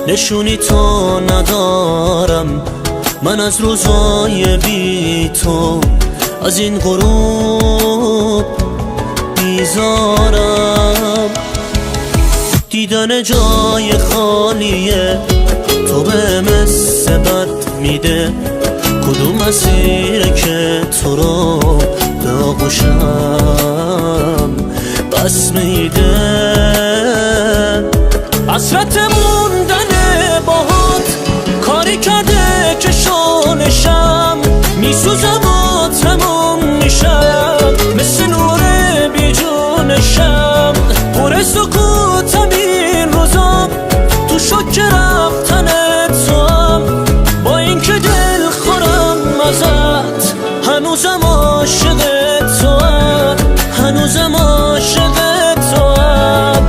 نشونی تو ندارم من از روزای بی تو، از این غروب بیزارم. دیدن جای خالیه تو به مثل بد میده، کدوم مسیره که تو رو به آغوشم بس میده. حسرت موندن باهات کاری کرده که شالشم میسوزم و تموم میشم، مثل نور بی جونشم. پر سکوتم این روزا تو شوک رفتن توام، با اینکه دل خورم ازت هنوزم عاشق توام، هنوزم عاشق توام.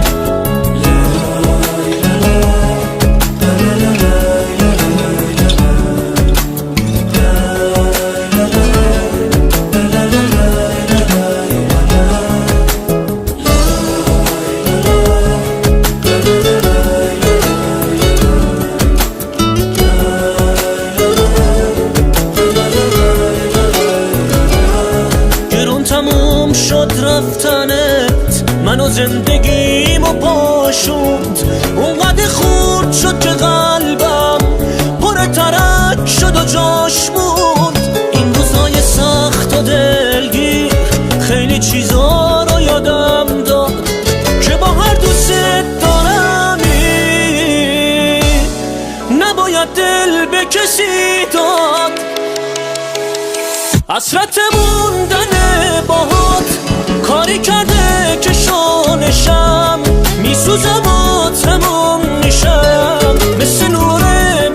تموم شد رفتنت، منو زندگیمو پاشوند. اونقدر خورد شد که قلبم پر ترک شد و جاش موند. این روزای سخت و دلگیر خیلی چیزا رو یادم داد که با هر دوست دارمی نباید دل به کسی داد. حسرت موندن باهات کاری کرده که شالشم میسوزم و تموم میشم، مثل نور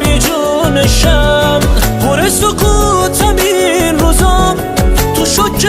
بی جونشم. پر سکوتم این روزا تو شوک